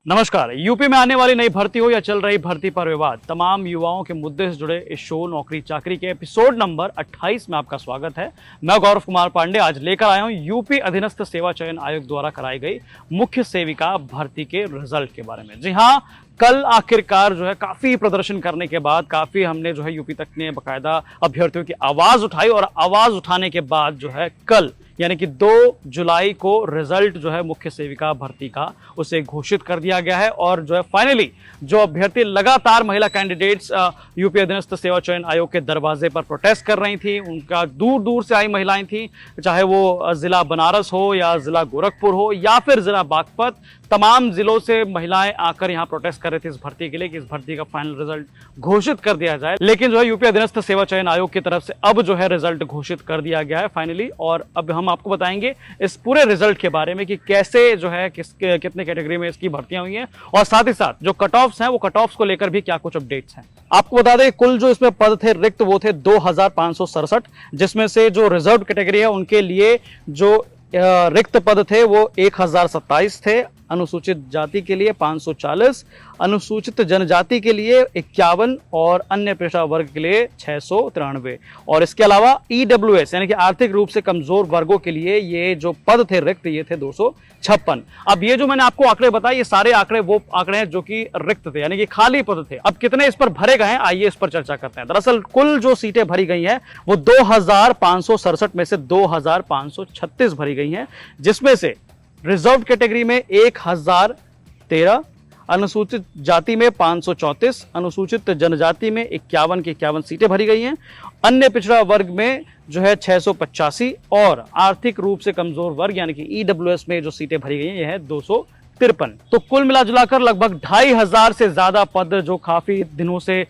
नमस्कार। यूपी में आने वाली नई भर्ती हो या चल रही भर्ती पर विवाद, तमाम युवाओं के मुद्दे से जुड़े इस शो नौकरी चाकरी के एपिसोड नंबर 28 में आपका स्वागत है। मैं गौरव कुमार पांडे आज लेकर आया हूं यूपी अधीनस्थ सेवा चयन आयोग द्वारा कराई गई मुख्य सेविका भर्ती के रिजल्ट के बारे में। जी हाँ, कल आखिरकार जो है काफी प्रदर्शन करने के बाद काफी हमने जो है यूपी तक ने बाकायदा अभ्यर्थियों की आवाज उठाई और आवाज उठाने के बाद जो है कल यानी कि 2 जुलाई को रिजल्ट जो है मुख्य सेविका भर्ती का उसे घोषित कर दिया गया है। और जो है फाइनली जो अभ्यर्थी लगातार महिला कैंडिडेट्स यूपी अधीनस्थ सेवा चयन आयोग के दरवाजे पर प्रोटेस्ट कर रही थी, उनका दूर दूर से आई महिलाएं थी, चाहे वो जिला बनारस हो या जिला गोरखपुर हो या फिर जिला बागपत, तमाम जिलों से महिलाएं आकर यहाँ प्रोटेस्ट कर रही थी इस भर्ती के लिए कि इस भर्ती का फाइनल रिजल्ट घोषित कर दिया जाए। लेकिन जो है यूपी अधीनस्थ सेवा चयन आयोग की तरफ से अब जो है रिजल्ट घोषित कर दिया गया है फाइनली। और अब हम आपको बताएंगे इस पूरे रिजल्ट के बारे में कि कैसे जो है कितने कैटेगरी में इसकी भर्तियां हुई हैं और साथ ही साथ जो कट ऑफ्स हैं वो कट ऑफ्स को लेकर भी क्या कुछ अपडेट्स हैं। आपको बता दें कुल जो इसमें पद थे रिक्त वो थे 2567, जिसमें से जो रिजर्व कैटेगरी है उनके लिए जो रिक्त पद थे वो 1027 थे, अनुसूचित जाति के लिए 540, अनुसूचित जनजाति के लिए 51 और अन्य पिछड़ा वर्ग के लिए 693। और इसके अलावा ईडब्ल्यूएस यानी कि आर्थिक रूप से कमजोर वर्गों के लिए ये जो पद थे रिक्त ये थे 256। अब ये जो मैंने आपको आंकड़े बताए ये सारे आंकड़े वो आंकड़े हैं जो कि रिक्त थे यानी कि खाली पद थे। अब कितने इस पर भरे गए हैं आइए इस पर चर्चा करते हैं। दरअसल कुल जो सीटें भरी गई हैं वो 2567 में से 2536 भरी गई हैं, जिसमें से रिजर्व कैटेगरी में 1013, अनुसूचित जाति में 534, अनुसूचित जनजाति में 51 की 51 सीटें भरी गई हैं, अन्य पिछड़ा वर्ग में जो है 685 और आर्थिक रूप से कमजोर वर्ग यानी कि ईडब्ल्यूएस में जो सीटें भरी गई हैं यह है 253। तो कुल मिलाजुलाकर लगभग 2500 से ज्यादा पद जो काफी दिनों से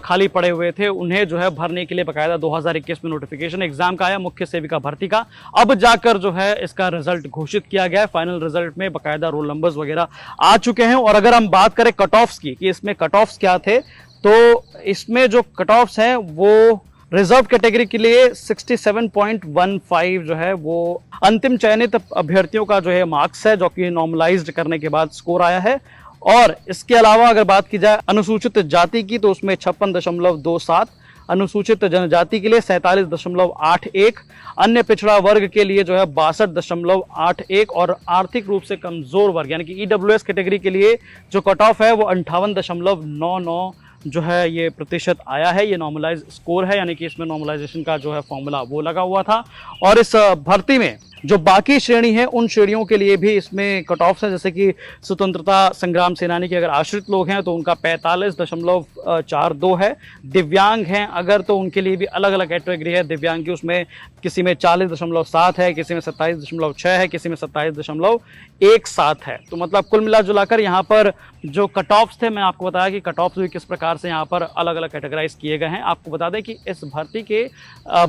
खाली पड़े हुए थे उन्हें जो है भरने के लिए बकायदा 2021 में नोटिफिकेशन एग्जाम का आया मुख्य सेविका भर्ती का। अब जाकर जो है इसका रिजल्ट घोषित किया गया है। फाइनल रिजल्ट में बकायदा रोल नंबर्स वगैरह आ चुके हैं। और अगर हम बात करें कट ऑफ्स की कि इसमें कट ऑफ्स क्या थे, तो इसमें जो कट ऑफ्स हैं वो रिजर्व कैटेगरी के लिए 67.15 जो है वो अंतिम चयनित अभ्यर्थियों का जो है मार्क्स है, जो कि नॉर्मलाइज्ड करने के बाद स्कोर आया है। और इसके अलावा अगर बात की जाए अनुसूचित जाति की तो उसमें 56.27, अनुसूचित जनजाति के लिए 47.81, अन्य पिछड़ा वर्ग के लिए जो है 62.81 और आर्थिक रूप से कमजोर वर्ग यानी कि ईडब्ल्यूएस कैटेगरी के लिए जो कट ऑफ है वो 58.99 जो है ये प्रतिशत आया है। ये नॉर्मलाइज स्कोर है यानी कि इसमें नॉर्मलाइजेशन का जो है फॉर्मूला वो लगा हुआ था। और इस भर्ती में जो बाकी श्रेणी है उन श्रेणियों के लिए भी इसमें कट ऑफ्स हैं, जैसे कि स्वतंत्रता संग्राम सेनानी के अगर आश्रित लोग हैं तो उनका 45.42 है, दिव्यांग हैं अगर तो उनके लिए भी अलग अलग कैटेगरी है दिव्यांग की, उसमें किसी में 40.7 है, किसी में 27.6 है, किसी में 27.17 है। तो मतलब कुल मिला जुलाकर यहाँ पर जो कट ऑफ्स थे, मैं आपको बताया कि कट ऑफ्स भी किस प्रकार से यहाँ पर अलग अलग कैटेगराइज किए गए हैं। आपको बता दें कि इस भर्ती के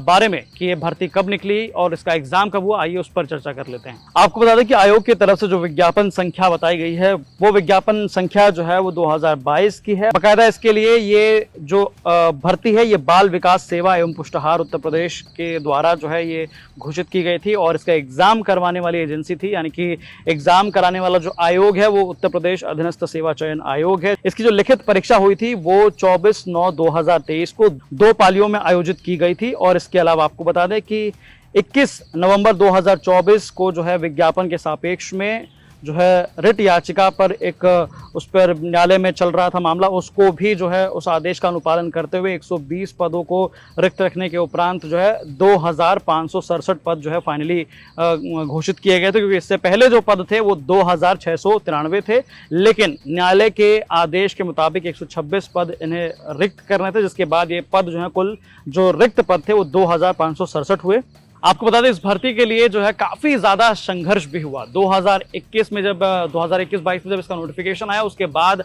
बारे में कि ये भर्ती कब निकली और इसका एग्जाम कब हुआ, आइए उस पर चर्चा कर लेते हैं। आपको बता दें कि आयोग की तरफ से जो विज्ञापन संख्या बताई गई है वो विज्ञापन संख्या जो है वो 2022 की है। बाकायदा इसके लिए ये जो भर्ती है ये बाल विकास सेवा एवं पुष्टाहार उत्तर प्रदेश के द्वारा जो है ये घोषित की गई थी और इसका एग्जाम करवाने वाली एजेंसी थी यानी कि एग्जाम कराने वाला जो आयोग है वो उत्तर प्रदेश अधीनस्थ सेवा चयन आयोग है। इसकी जो लिखित परीक्षा हुई थी वो 24/9/2023 को 2 पालियों में आयोजित की गई थी। और इसके अलावा आपको बता दें कि 21 नवंबर 2024 को जो है विज्ञापन के सापेक्ष में जो है रिट याचिका पर एक उस पर न्यायालय में चल रहा था मामला, उसको भी जो है उस आदेश का अनुपालन करते हुए 120 पदों को रिक्त रखने के उपरांत जो है 2567 पद जो है फाइनली घोषित किए गए थे, क्योंकि इससे पहले जो पद थे वो 2693 थे। लेकिन न्यायालय के आदेश के मुताबिक 126 पद इन्हें रिक्त करने थे, जिसके बाद ये पद जो है कुल जो रिक्त पद थे वो 2567 हुए। आपको बता दें इस भर्ती के लिए जो है काफी ज्यादा संघर्ष भी हुआ। 2021 में जब 2021-22 में जब इसका नोटिफिकेशन आया उसके बाद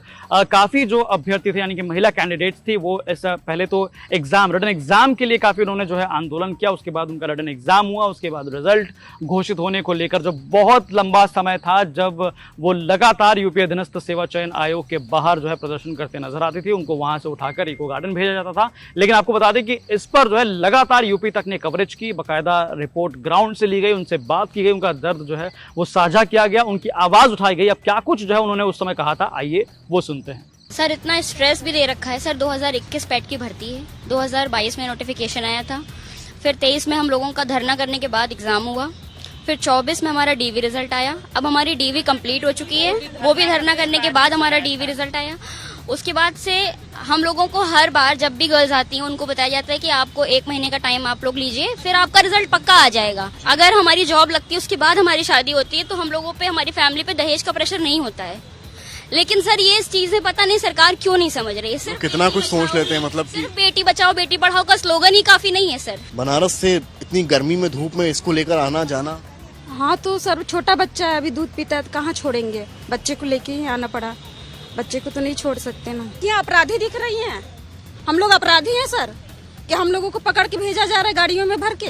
काफी जो अभ्यर्थी थे यानी कि महिला कैंडिडेट्स थी वो ऐसा पहले तो रिटन एग्जाम के लिए काफी उन्होंने जो है आंदोलन किया, उसके बाद उनका रिटन एग्जाम हुआ, उसके बाद रिजल्ट घोषित होने को लेकर जो बहुत लंबा समय था जब वो लगातार यूपी अधीनस्थ सेवा चयन आयोग के बाहर जो है प्रदर्शन करते नजर आती थी, उनको वहां से उठाकर इको गार्डन भेजा जाता था। लेकिन आपको बता दें कि इस पर जो है लगातार यूपी तक ने कवरेज की, बाकायदा रिपोर्ट ग्राउंड से ली गई, उनसे बात की गई, उनका दर्द जो है वो साझा किया गया, उनकी आवाज़ उठाई गई। अब क्या कुछ जो है उन्होंने उस समय कहा था, आइए वो सुनते हैं। सर इतना स्ट्रेस भी दे रखा है सर। 2021 पैट की भर्ती है, 2022 में नोटिफिकेशन आया था, फिर 23 में हम लोगों का धरना करने के बाद एग्जाम हुआ, फिर 24 में हमारा डीवी रिजल्ट आया। अब हमारी डीवी कंप्लीट हो चुकी है, वो भी धरना करने के बाद हमारा डीवी रिजल्ट आया। उसके बाद से हम लोगों को हर बार जब भी गर्ल्स आती हैं उनको बताया जाता है कि आपको 1 महीने का टाइम आप लोग लीजिए, फिर आपका रिजल्ट पक्का आ जाएगा। अगर हमारी जॉब लगती है उसके बाद हमारी शादी होती है तो हम लोगों पे, हमारी फैमिली पे दहेज का प्रेशर नहीं होता है। लेकिन सर ये चीजें पता नहीं सरकार क्यों नहीं समझ रही है। सिर्फ कितना कुछ सोच लेते हैं, मतलब सिर्फ बेटी बचाओ बेटी पढ़ाओ का स्लोगन ही काफी नहीं है सर। बनारस से इतनी गर्मी में धूप में इसको लेकर आना जाना। हाँ तो सर छोटा बच्चा है, अभी दूध पीता है तो कहाँ छोड़ेंगे, बच्चे को लेके ही आना पड़ा। बच्चे को तो नहीं छोड़ सकते ना। क्या अपराधी दिख रही हैं? हम लोग अपराधी हैं सर? कि हम लोगों को पकड़ के भेजा जा रहा है गाड़ियों में भर के?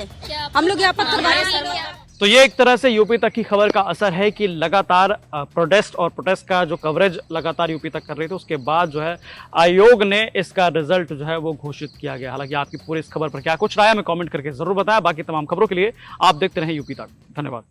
हम लोग यहाँ पत्थरबाजी। तो ये एक तरह से यूपी तक की खबर का असर है कि लगातार प्रोटेस्ट का जो कवरेज लगातार यूपी तक कर रही थी, उसके बाद जो है आयोग ने इसका रिजल्ट जो है वो घोषित किया गया। हालांकि आपकी पूरी इस खबर पर क्या कुछ राय है, हमें कमेंट करके जरूर बताएं। बाकी तमाम खबरों के लिए आप देखते रहें यूपी तक। धन्यवाद।